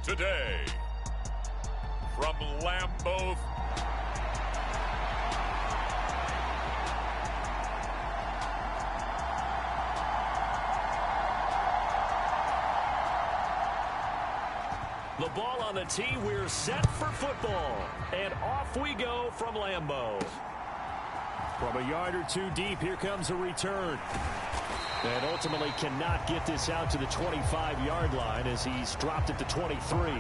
today from Lambeau. The ball on the tee. We're set for football. And off we go from Lambeau. From a yard or two deep, here comes a return. And ultimately cannot get this out to the 25-yard line as he's dropped at the 23.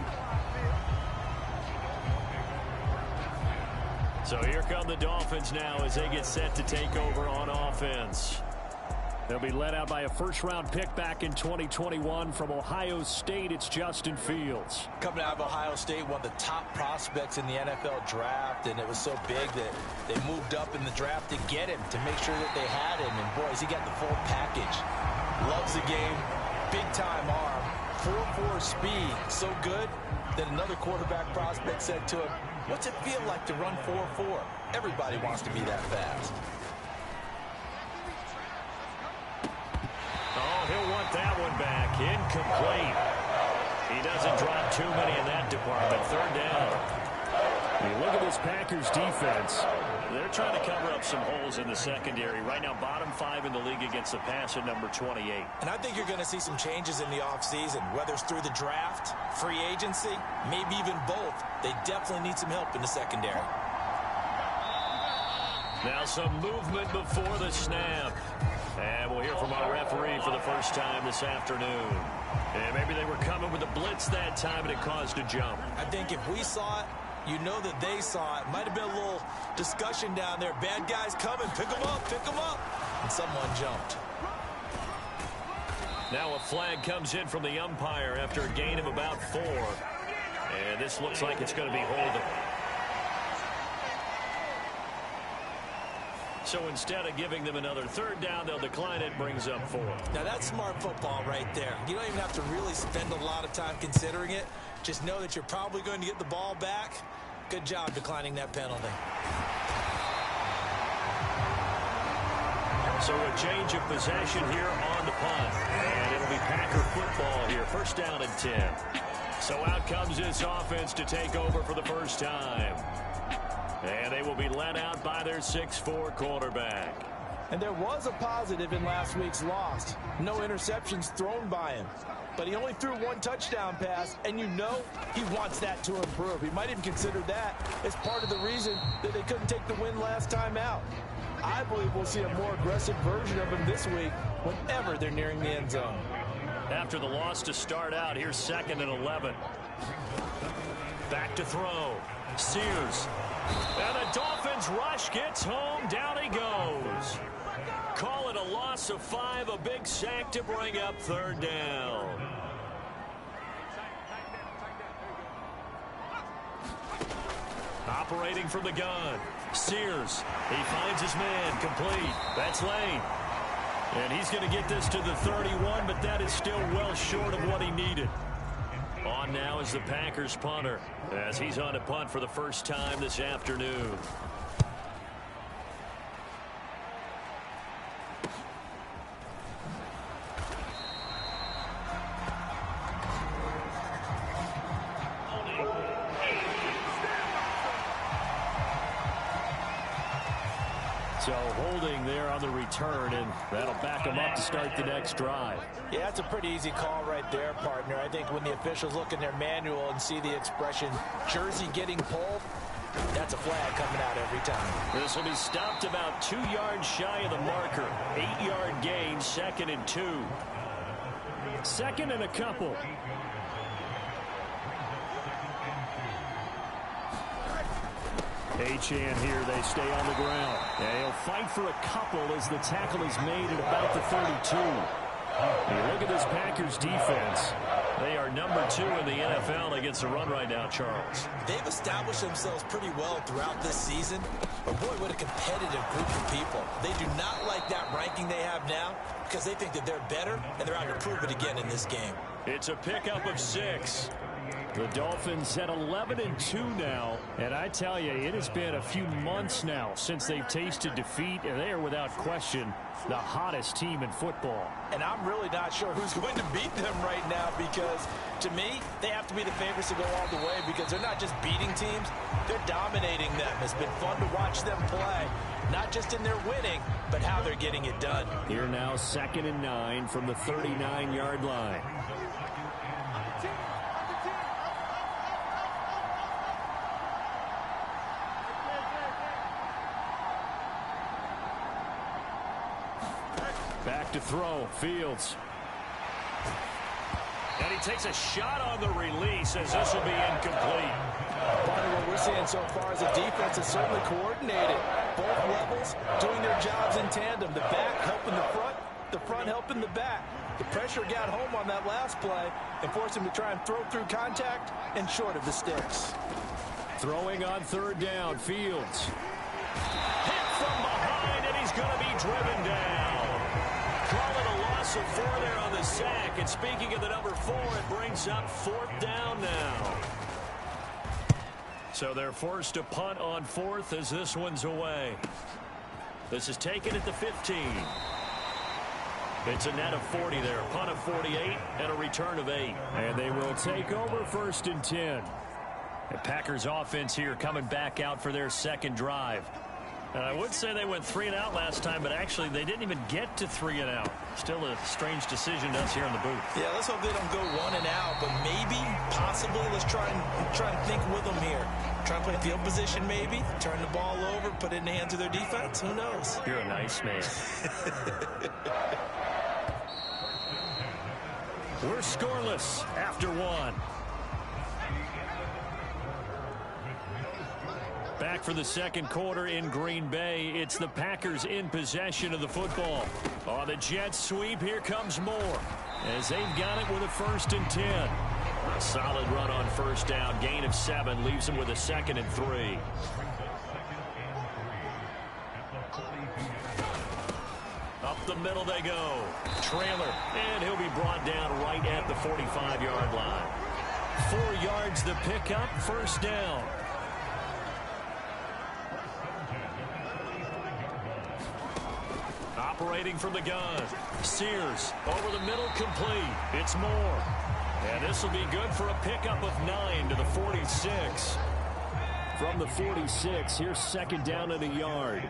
So here come the Dolphins now as they get set to take over on offense. They'll be led out by a first-round pick back in 2021 from Ohio State. It's Justin Fields. Coming out of Ohio State, one of the top prospects in the NFL draft, and it was so big that they moved up in the draft to get him, to make sure that they had him. And, boys, he got the full package. Loves the game, big-time arm, 4.4 speed, so good that another quarterback prospect said to him, "What's it feel like to run 4.4? Everybody wants to be that fast." He'll want that one back. Incomplete. He doesn't drop too many in that department. Third down. You look at this Packers defense. They're trying to cover up some holes in the secondary. Right now, bottom 5 in the league against the pass at number 28. And I think you're going to see some changes in the offseason, whether it's through the draft, free agency, maybe even both. They definitely need some help in the secondary. Now some movement before the snap. And we'll hear from our referee for the first time this afternoon. And maybe they were coming with a blitz that time and it caused a jump. I think if we saw it, you know that they saw it. Might have been a little discussion down there. Bad guys coming. Pick them up. Pick them up. And someone jumped. Now a flag comes in from the umpire after a gain of about 4. And this looks like it's going to be holding. So instead of giving them another third down, they'll decline it, brings up 4. Now that's smart football right there. You don't even have to really spend a lot of time considering it. Just know that you're probably going to get the ball back. Good job declining that penalty. So a change of possession here on the punt. And it'll be Packer football here. First down and 10. So out comes this offense to take over for the first time. And they will be led out by their 6'4" quarterback. And there was a positive in last week's loss. No interceptions thrown by him. But he only threw 1 touchdown pass, and you know he wants that to improve. He might even consider that as part of the reason that they couldn't take the win last time out. I believe we'll see a more aggressive version of him this week whenever they're nearing the end zone. After the loss to start out, here's 2nd and 11. Back to throw. Sears. And the Dolphins rush gets home. Down he goes. Call it a loss of 5. A big sack to bring up 3rd down. Operating from the gun. Sears. He finds his man. Complete. That's Lane. And he's going to get this to the 31, but that is still well short of what he needed. On now is the Packers punter as he's on to punt for the first time this afternoon. So holding there on the return, and that'll back them up to start the next drive. Yeah, that's a pretty easy call right there, partner. I think when the officials look in their manual and see the expression jersey getting pulled, that's a flag coming out every time. This will be stopped about 2 yards shy of the marker. 8-yard gain, 2nd and 2. 2nd and a couple. Achane here, they stay on the ground. And he'll fight for a couple as the tackle is made at about the 32. You look at this Packers defense. They are number 2 in the NFL against the run right now, Charles. They've established themselves pretty well throughout this season. But boy, what a competitive group of people. They do not like that ranking they have now because they think that they're better and they're out to prove it again in this game. It's a pickup of 6. The Dolphins at 11-2 now, and I tell you, it has been a few months now since they've tasted defeat, and they are without question the hottest team in football. And I'm really not sure who's going to beat them right now, because to me, they have to be the favorites to go all the way, because they're not just beating teams, they're dominating them. It's been fun to watch them play, not just in their winning, but how they're getting it done. Here now, 2nd and 9 from the 39-yard line. Back to throw, Fields. And he takes a shot on the release as this will be incomplete. Part of what we're seeing so far is the defense is certainly coordinated. Both levels doing their jobs in tandem. The back helping the front helping the back. The pressure got home on that last play and forced him to try and throw through contact and short of the sticks. Throwing on 3rd down, Fields. Hit from behind, and he's going to be driven down. Call it a loss of 4 there on the sack. And speaking of the number 4, it brings up 4th down now. So they're forced to punt on 4th as this one's away. This is taken at the 15. It's a net of 40 there. Punt of 48 and a return of 8. And they will take over 1st and 10. The Packers offense here coming back out for their 2nd drive. And I would say they went 3 and out last time, but actually they didn't even get to 3 and out. Still a strange decision to us here in the booth. Yeah, let's hope they don't go 1 and out, but maybe, possibly, let's try and think with them here. Try and play field position maybe, turn the ball over, put it in the hands of their defense. Who knows? You're a nice man. We're scoreless after 1. Back for the 2nd quarter in Green Bay. It's the Packers in possession of the football. On the jet sweep, here comes more. As they've got it with a 1st and 10. A solid run on 1st down. Gain of 7 leaves them with a 2nd and 3. Up the middle they go. Trailer, and he'll be brought down right at the 45-yard line. 4 yards the pickup, 1st down. Operating from the gun. Sears over the middle, complete. It's Moore. And this will be good for a pickup of 9 to the 46. From the 46, here's 2nd down and a yard.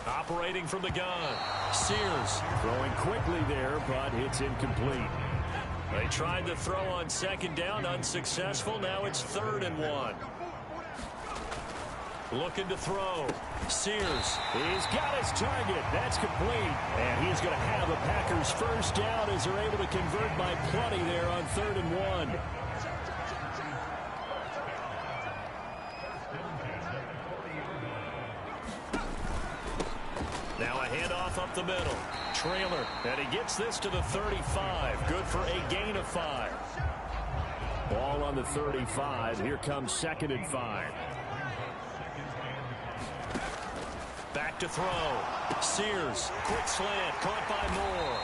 Operating from the gun. Sears throwing quickly there, but it's incomplete. They tried to throw on 2nd down, unsuccessful. Now it's 3rd and 1. Looking to throw. Sears, he's got his target. That's complete. And he's going to have the Packers 1st down as they're able to convert by plenty there on 3rd and 1. Now a handoff up the middle. Trailer, and he gets this to the 35. Good for a gain of 5. Ball on the 35. Here comes 2nd and 5. Back to throw. Sears, quick slant, caught by Moore.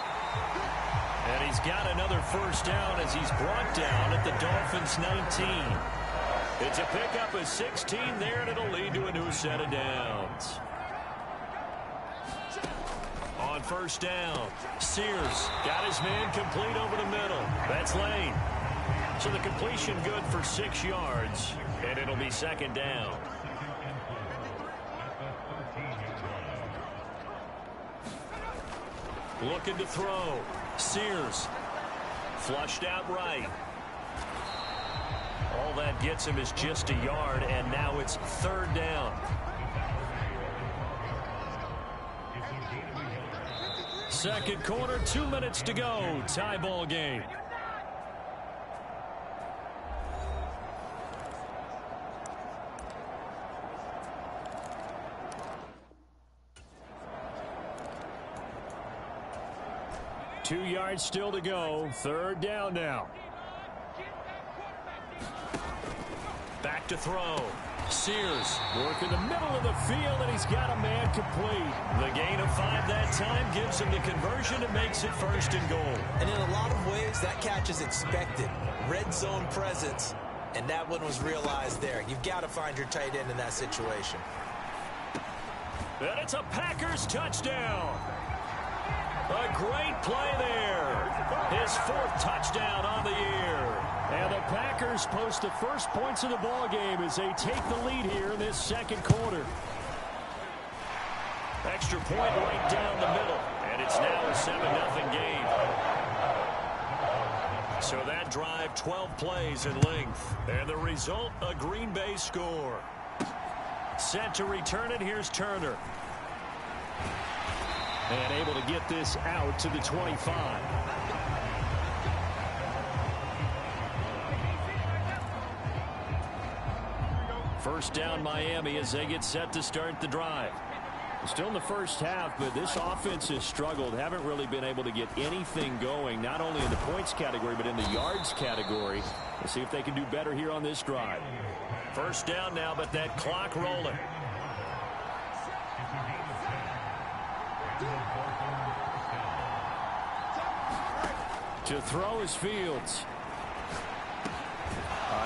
And he's got another 1st down as he's brought down at the Dolphins' 19. It's a pickup of 16 there, and it'll lead to a new set of downs. On 1st down, Sears got his man complete over the middle. That's Lane. So the completion good for 6 yards, and it'll be 2nd down. Looking to throw. Sears. Flushed out right. All that gets him is just a yard, and now it's 3rd down. Second quarter, 2 minutes to go. Tie ball game. Two yards still to go. 3rd down now. Back to throw. Sears working the middle of the field, and he's got a man complete. The gain of 5 that time gives him the conversion and makes it 1st and goal. And in a lot of ways, that catch is expected. Red zone presence, and that one was realized there. You've got to find your tight end in that situation. And it's a Packers touchdown. A great play there. His 4th touchdown on the year. And the Packers post the first points of the ball game as they take the lead here in this 2nd quarter. Extra point right down the middle. And it's now a 7-0 game. So that drive, 12 plays in length. And the result, a Green Bay score. Set to return it, here's Turner. And able to get this out to the 25. First down Miami as they get set to start the drive. Still in the first half, but this offense has struggled. Haven't really been able to get anything going, not only in the points category, but in the yards category. We'll see if they can do better here on this drive. First down now, but that clock rolling. To throw is Fields.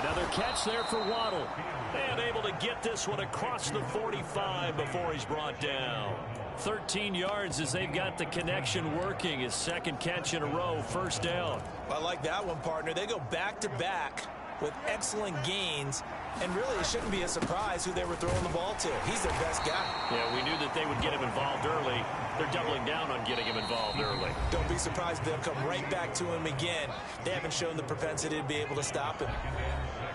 Another catch there for Waddle. And able to get this one across the 45 before he's brought down. 13 yards as they've got the connection working. His 2nd catch in a row, 1st down. I like that one, partner. They go back-to-back with excellent gains. And really, it shouldn't be a surprise who they were throwing the ball to. He's their best guy. Yeah, we knew that they would get him involved early. They're doubling down on getting him involved early. Don't be surprised if they'll come right back to him again. They haven't shown the propensity to be able to stop him.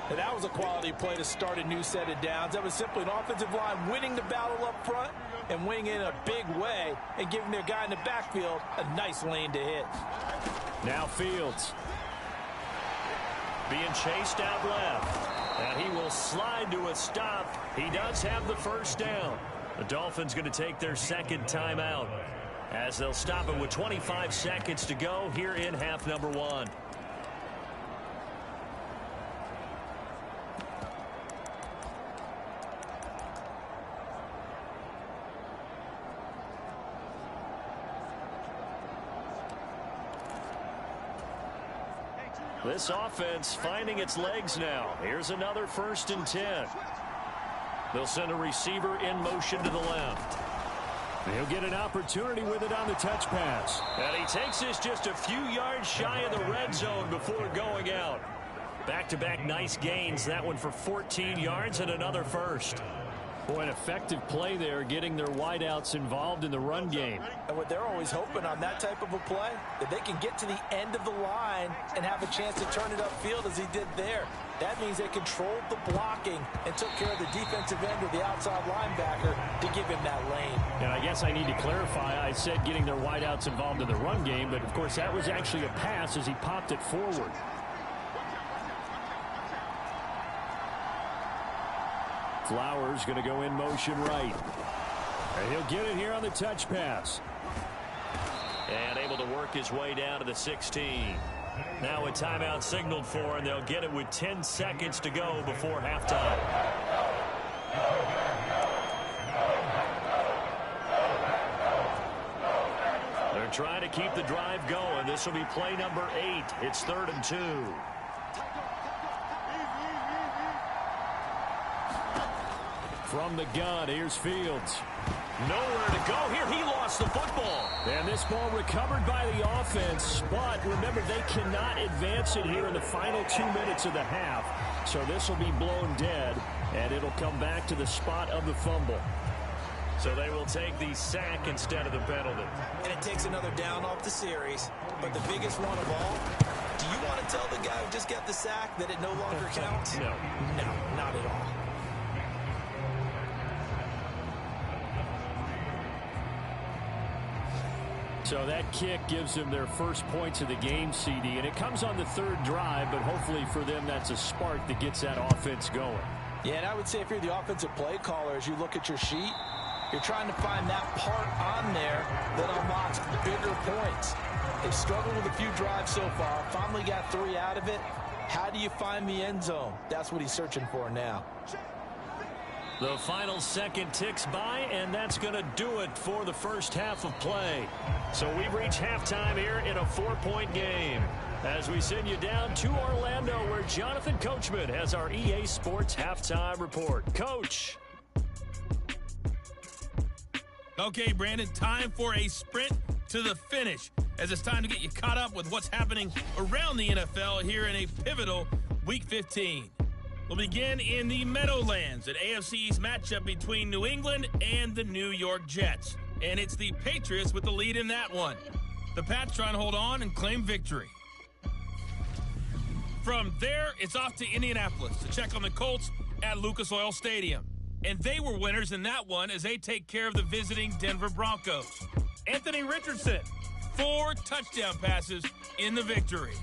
And that was a quality play to start a new set of downs. That was simply an offensive line winning the battle up front and winning it in a big way and giving their guy in the backfield a nice lane to hit. Now Fields. Being chased out left. And he will slide to a stop. He does have the 1st down. The Dolphins going to take their 2nd timeout as they'll stop it with 25 seconds to go here in half number 1. This offense finding its legs now. Here's another 1st and 10. They'll send a receiver in motion to the left. He'll get an opportunity with it on the touch pass. And he takes this just a few yards shy of the red zone before going out. Back-to-back nice gains. That one for 14 yards and another 1st. Boy, an effective play there, getting their wideouts involved in the run game. And what they're always hoping on that type of a play, that they can get to the end of the line and have a chance to turn it upfield as he did there. That means they controlled the blocking and took care of the defensive end or the outside linebacker to give him that lane. And I guess I need to clarify, I said getting their wideouts involved in the run game, but of course that was actually a pass as he popped it forward. Flowers going to go in motion right. And he'll get it here on the touch pass. And able to work his way down to the 16. Now a timeout signaled for, and they'll get it with 10 seconds to go before halftime. They're trying to keep the drive going. This will be play number 8. It's 3rd and 2. From the gun, here's Fields. Nowhere to go here. He lost the football. And this ball recovered by the offense. But remember, they cannot advance it here in the final 2 minutes of the half. So this will be blown dead, and it'll come back to the spot of the fumble. So they will take the sack instead of the penalty. And it takes another down off the series. But the biggest one of all, do you want to tell the guy who just got the sack that it no longer counts? No. No, not at all. So that kick gives them their first points of the game, CD, and it comes on the 3rd drive, but hopefully for them that's a spark that gets that offense going. Yeah, and I would say if you're the offensive play caller, as you look at your sheet, you're trying to find that part on there that unlocks bigger points. They've struggled with a few drives so far, finally got 3 out of it. How do you find the end zone? That's what he's searching for now. The final second ticks by, and that's going to do it for the first half of play. So we've reached halftime here in a 4-point game. As we send you down to Orlando, where Jonathan Coachman has our EA Sports halftime report. Coach. Okay, Brandon, time for a sprint to the finish, as it's time to get you caught up with what's happening around the NFL here in a pivotal Week 15. We'll begin in the Meadowlands, an AFC East matchup between New England and the New York Jets. And it's the Patriots with the lead in that one. The Pats trying to hold on and claim victory. From there, it's off to Indianapolis to check on the Colts at Lucas Oil Stadium. And they were winners in that one as they take care of the visiting Denver Broncos. Anthony Richardson, 4 touchdown passes in the victory.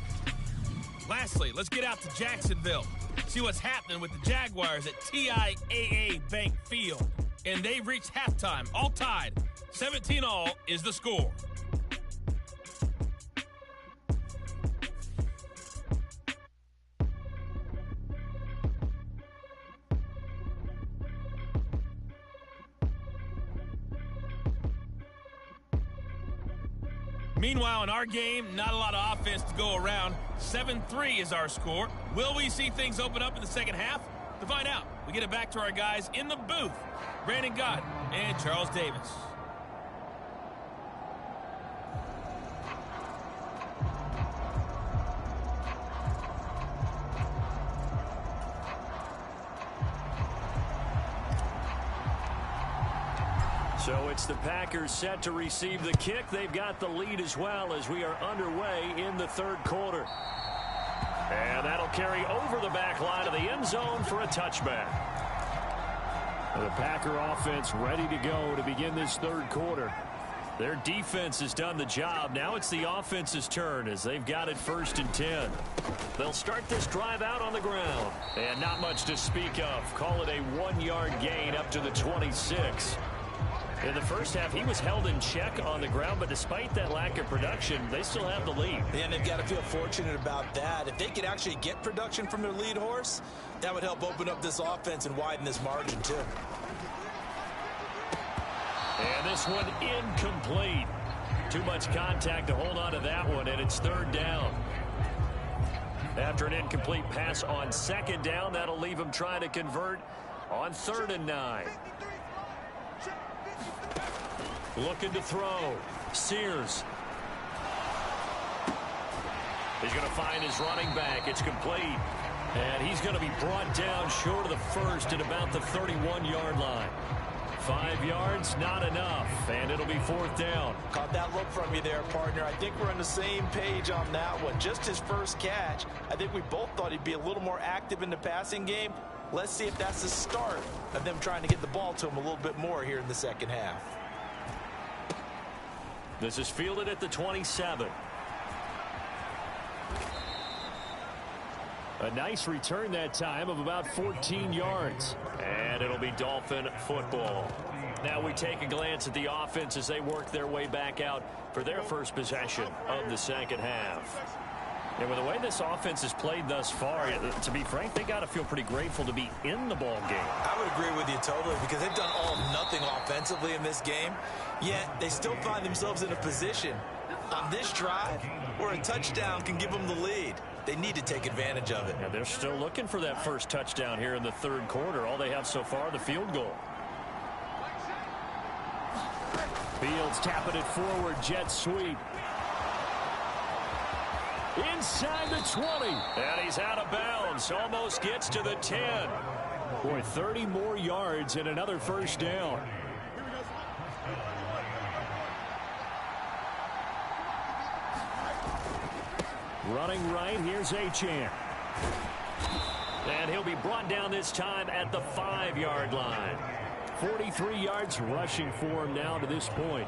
Lastly, let's get out to Jacksonville. See what's happening with the Jaguars at TIAA Bank Field. And they've reached halftime, all tied. 17-all is the score. Meanwhile, in our game, not a lot of offense to go around. 7-3 is our score. Will we see things open up in the second half? To find out, we get it back to our guys in the booth, Brandon Gott and Charles Davis. So it's the Packers set to receive the kick. They've got the lead as well as we are underway in the third quarter. And that'll carry over the back line of the end zone for a touchback. The Packer offense ready to go to begin this third quarter. Their defense has done the job. Now it's the offense's turn as they've got it 1st and 10. They'll start this drive out on the ground. And not much to speak of. Call it a 1-yard gain up to the 26. In the first half, he was held in check on the ground, but despite that lack of production, they still have the lead. And they've got to feel fortunate about that. If they could actually get production from their lead horse, that would help open up this offense and widen this margin, too. And this one incomplete. Too much contact to hold on to that one, and it's 3rd down. After an incomplete pass on 2nd down, that'll leave him trying to convert on 3rd and 9. Looking to throw. Sears. He's going to find his running back. It's complete. And he's going to be brought down short of the first at about the 31-yard line. 5 yards, not enough. And it'll be 4th down. Caught that look from you there, partner. I think we're on the same page on that one. Just his first catch. I think we both thought he'd be a little more active in the passing game. Let's see if that's the start of them trying to get the ball to him a little bit more here in the second half. This is fielded at the 27. A nice return that time of about 14 yards. And it'll be Dolphin football. Now we take a glance at the offense as they work their way back out for their first possession of the second half. And with the way this offense has played thus far, to be frank, they got to feel pretty grateful to be in the ball game. I would agree with you totally because they've done all nothing offensively in this game, yet they still find themselves in a position on this drive where a touchdown can give them the lead. They need to take advantage of it. And they're still looking for that first touchdown here in the third quarter. All they have so far, the field goal. Fields tapping it forward, jet sweep. Inside the 20. And he's out of bounds. Almost gets to the 10. Boy, 30 more yards and another first down. Running right, here's Achane. And he'll be brought down this time at the 5-yard line. 43 yards rushing for him now to this point.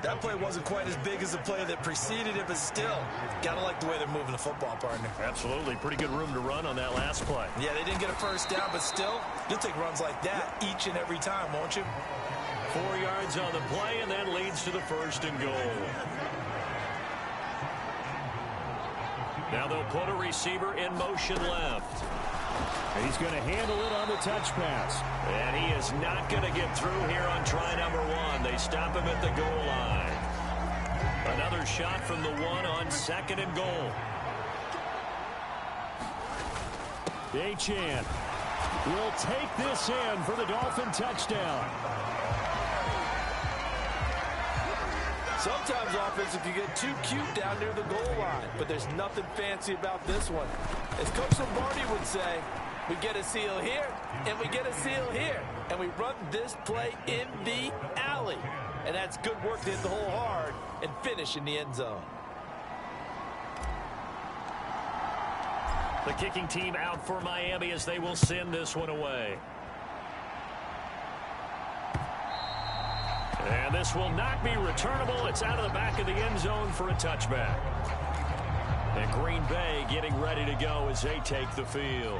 That play wasn't quite as big as the play that preceded it, but still, gotta like the way they're moving the football, partner. Absolutely. Pretty good room to run on that last play. Yeah, they didn't get a first down, but still, you'll take runs like that each and every time, won't you? 4 yards on the play, and that leads to the 1st and goal. Now they'll put a receiver in motion left. And he's going to handle it on the touch pass. And he is not going to get through here on try number 1. They stop him at the goal line. Another shot from the 1 on 2nd and goal. Achan will take this in for the Dolphin touchdown. Sometimes offense can get too cute down near the goal line, but there's nothing fancy about this one. As Coach Lombardi would say, we get a seal here, and we get a seal here, and we run this play in the alley. And that's good work to hit the hole hard and finish in the end zone. The kicking team out for Miami as they will send this one away. And this will not be returnable. It's out of the back of the end zone for a touchback. And Green Bay getting ready to go as they take the field.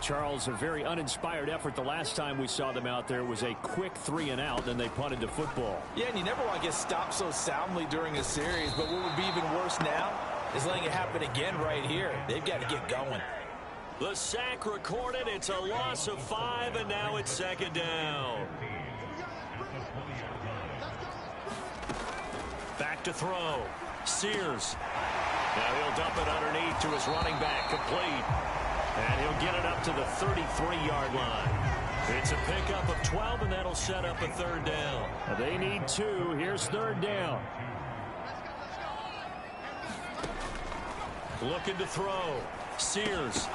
Charles, a very uninspired effort the last time we saw them out there. It was a quick 3-and-out, then they punted the football. Yeah, and you never want to get stopped so soundly during a series, but what would be even worse now is letting it happen again right here. They've got to get going. The sack recorded. It's a loss of 5, and now it's 2nd down. Back to throw. Sears. Now he'll dump it underneath to his running back, complete. And he'll get it up to the 33-yard line. It's a pickup of 12, and that'll set up a 3rd down. They need 2. Here's 3rd down. Looking to throw. Sears.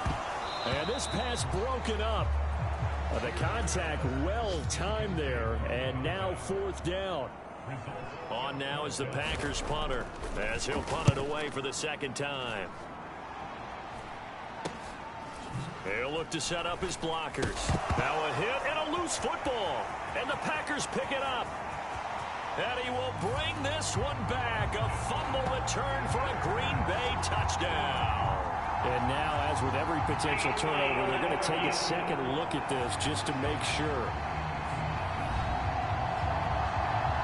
And this pass broken up. The contact well timed there, and now 4th down. On now is the Packers punter as he'll punt it away for the 2nd time. He'll look to set up his blockers. Now a hit and a loose football. And the Packers pick it up. And he will bring this one back. A fumble return for a Green Bay touchdown. And now, as with every potential turnover, they're going to take a second look at this just to make sure.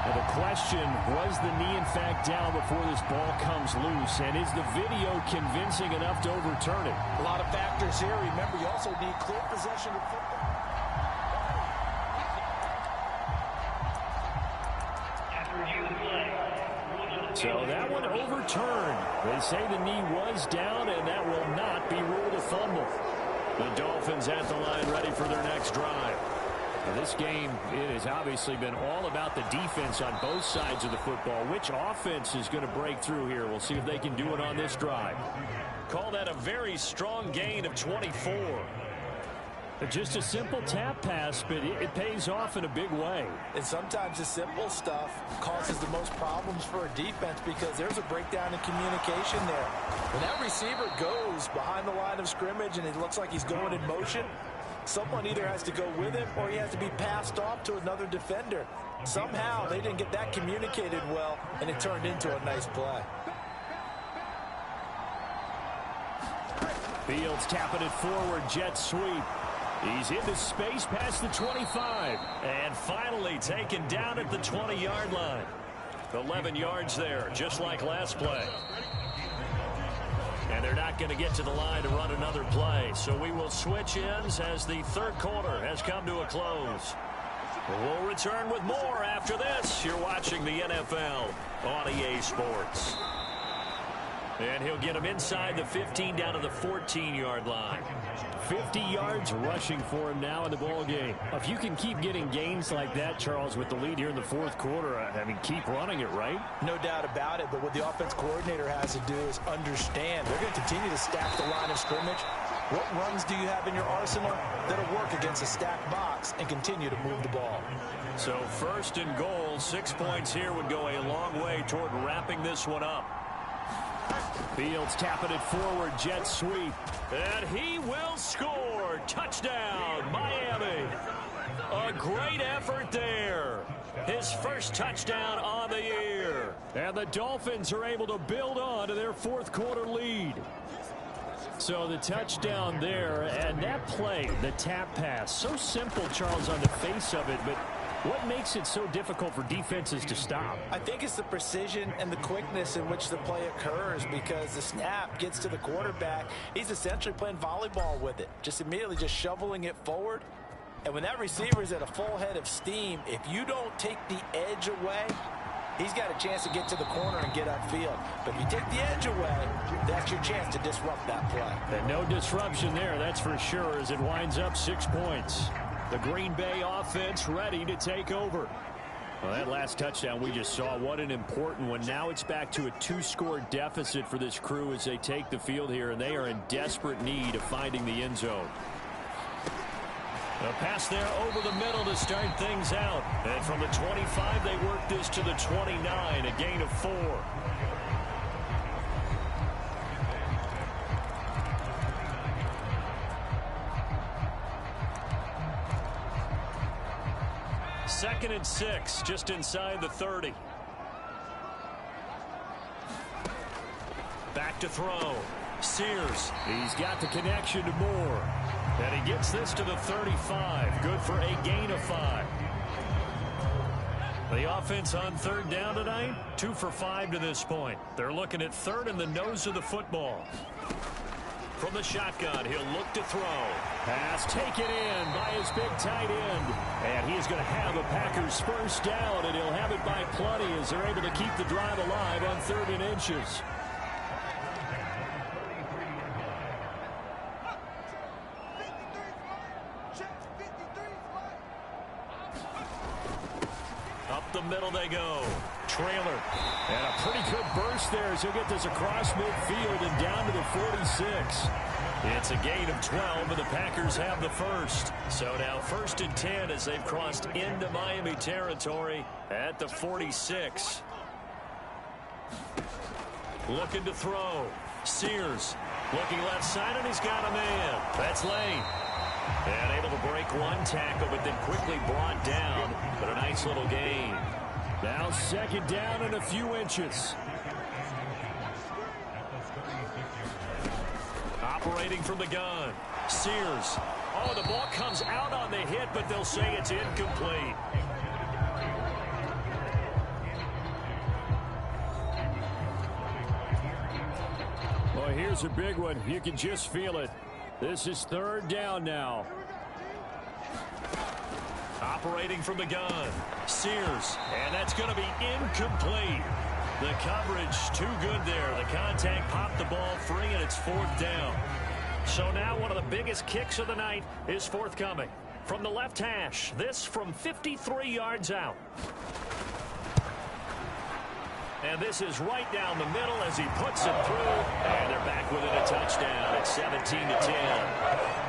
The question, was the knee in fact down before this ball comes loose? And is the video convincing enough to overturn it? A lot of factors here. Remember, you also need clear possession of football. So that one overturned. They say the knee was down, and that will not be ruled a fumble. The Dolphins at the line ready for their next drive. Now, this game, it has obviously been all about the defense on both sides of the football. Which offense is going to break through here? We'll see if they can do it on this drive. Call that a very strong gain of 24. Just a simple tap pass, but it pays off in a big way. And sometimes the simple stuff causes the most problems for a defense because there's a breakdown in communication there. When that receiver goes behind the line of scrimmage and it looks like he's going in motion, someone either has to go with him or he has to be passed off to another defender. Somehow they didn't get that communicated well, and it turned into a nice play. Fields tapping it forward, jet sweep. He's into space past the 25. And finally taken down at the 20-yard line. 11 yards there, just like last play. And they're not going to get to the line to run another play. So we will switch ends as the 3rd quarter has come to a close. We'll return with more after this. You're watching the NFL on EA Sports. And he'll get him inside the 15 down to the 14-yard line. 50 yards rushing for him now in the ball game. If you can keep getting gains like that, Charles, with the lead here in the 4th quarter, I mean, keep running it, right? No doubt about it, but what the offense coordinator has to do is understand they're going to continue to stack the line of scrimmage. What runs do you have in your arsenal that'll work against a stacked box and continue to move the ball? So 1st and goal, 6 points here would go a long way toward wrapping this one up. Fields tapping it forward, jet sweep. And he will score. Touchdown, Miami. A great effort there. His first touchdown on the year. And the Dolphins are able to build on to their 4th quarter lead. So the touchdown there, and that play, the tap pass, so simple, Charles, on the face of it, but What makes it so difficult for defenses to stop? I think it's the precision and the quickness in which the play occurs, because the snap gets to the quarterback. He's essentially playing volleyball with it, just immediately just shoveling it forward. And when that receiver is at a full head of steam, if you don't take the edge away, he's got a chance to get to the corner and get upfield. But if you take the edge away, that's your chance to disrupt that play. And no disruption there, that's for sure, as it winds up 6 points. The Green Bay offense ready to take over. Well, that last touchdown we just saw, what an important one. Now it's back to a 2-score deficit for this crew as they take the field here, and they are in desperate need of finding the end zone. A pass there over the middle to start things out. And from the 25, they work this to the 29, a gain of 4. Second and 6, just inside the 30. Back to throw. Sears, he's got the connection to Moore. And he gets this to the 35. Good for a gain of 5. The offense on third down tonight, 2 for 5 to this point. They're looking at third in the nose of the football. From the shotgun, he'll look to throw. Pass taken in by his big tight end. And he's going to have a Packers first down, and he'll have it by plenty as they're able to keep the drive alive on 3rd and inches. Up the middle they go. Trailer. And a pretty good burst there as he'll get this across midfield and down to the 46. It's a gain of 12, and the Packers have the first. So now 1st and 10 as they've crossed into Miami territory at the 46. Looking to throw. Sears looking left side, and he's got a man. That's Lane. And able to break one tackle, but then quickly brought down. But a nice little gain. Now 2nd down and a few inches. Operating from the gun. Sears. Oh, the ball comes out on the hit, but they'll say it's incomplete. Well, here's a big one. You can just feel it. This is 3rd down now. Operating from the gun. Sears. And that's going to be incomplete. The coverage too good there. The contact popped the ball free, and it's 4th down. So now one of the biggest kicks of the night is forthcoming. From the left hash, this from 53 yards out. And this is right down the middle as he puts it through. And they're back within a touchdown. It's 17-10.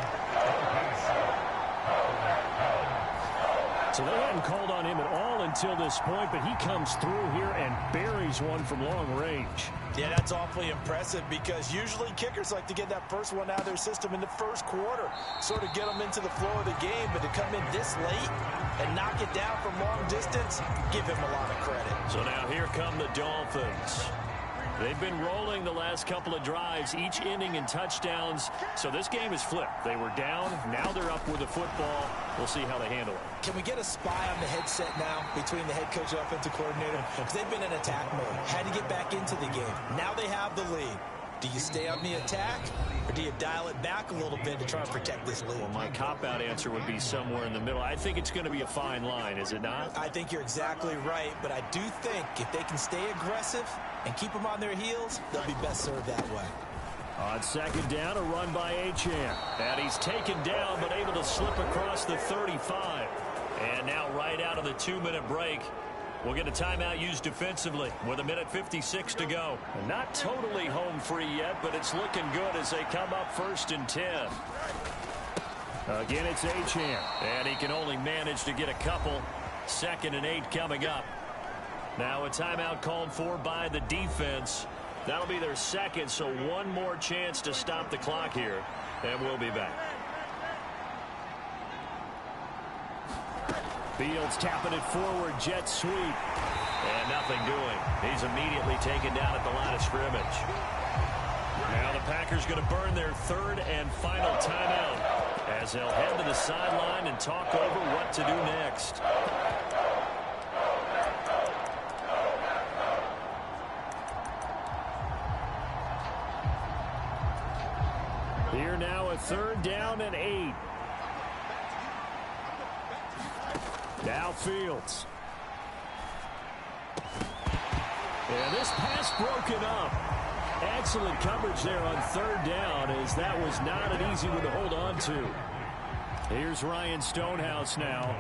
So they hadn't called on him at all until this point, but he comes through here and buries one from long range. Yeah, that's awfully impressive, because usually kickers like to get that first one out of their system in the first quarter, sort of get them into the flow of the game. But to come in this late and knock it down from long distance, give him a lot of credit. So now here come the Dolphins. They've been rolling the last couple of drives, each inning in touchdowns. So this game is flipped. They were down. Now they're up with the football. We'll see how they handle it. Can we get a spy on the headset now between the head coach and offensive coordinator? Because they've been in attack mode. Had to get back into the game. Now they have the lead. Do you stay on the attack, or do you dial it back a little bit to try and protect this lead? Well, my cop-out answer would be somewhere in the middle. I think it's going to be a fine line, is it not? I think you're exactly right, but I do think if they can stay aggressive and keep them on their heels, they'll be best served that way. On 2nd down, a run by Achane. And he's taken down, but able to slip across the 35. And now right out of the 2-minute break, we'll get a timeout used defensively with 1:56 to go. Not totally home free yet, but it's looking good as they come up 1st and 10. Again, it's Achane. And he can only manage to get a couple. 2nd and 8 coming up. Now a timeout called for by the defense. That'll be their second, so one more chance to stop the clock here. And we'll be back. Fields tapping it forward, jet sweep. And nothing doing. He's immediately taken down at the line of scrimmage. Now the Packers going to burn their 3rd and final timeout as they'll head to the sideline and talk over what to do next. Here now a 3rd down and 8. Now Fields. And this pass broken up. Excellent coverage there on 3rd down, as that was not an easy one to hold on to. Here's Ryan Stonehouse now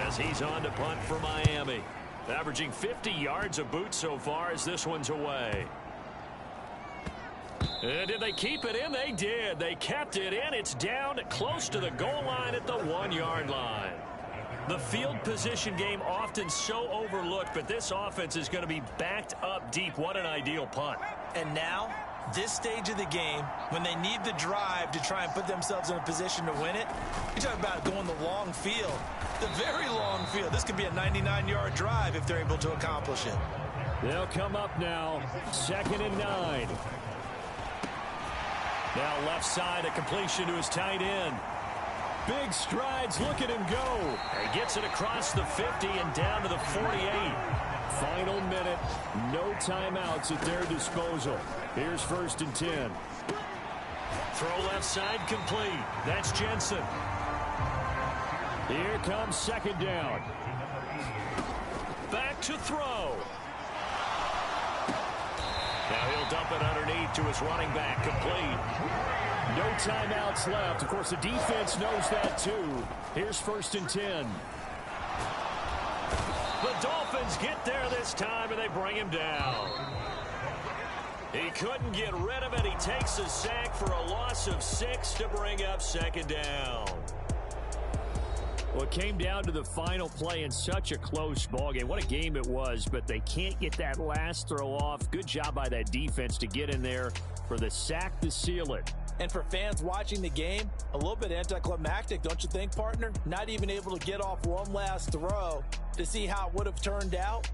as he's on to punt for Miami. Averaging 50 yards a boot so far as this one's away. And did they keep it in? They did. They kept it in. It's down close to the goal line at the 1-yard line. The field position game often so overlooked, but this offense is going to be backed up deep. What an ideal punt. And now, this stage of the game, when they need the drive to try and put themselves in a position to win it, you talk about going the long field, the very long field. This could be a 99-yard drive if they're able to accomplish it. They'll come up now, 2nd and 9. Now left side, a completion to his tight end. Big strides, look at him go. He gets it across the 50 and down to the 48. Final minute, no timeouts at their disposal. Here's 1st and 10. Throw left side complete. That's Jensen. Here comes 2nd down. Back to throw. Now he'll dump it underneath to his running back, complete. No timeouts left. Of course, the defense knows that too. Here's 1st and 10. The Dolphins get there this time, and they bring him down. He couldn't get rid of it. He takes a sack for a loss of 6 to bring up 2nd down. Well, it came down to the final play in such a close ballgame. What a game it was, but they can't get that last throw off. Good job by that defense to get in there for the sack to seal it. And for fans watching the game, a little bit anticlimactic, don't you think, partner? Not even able to get off one last throw to see how it would have turned out.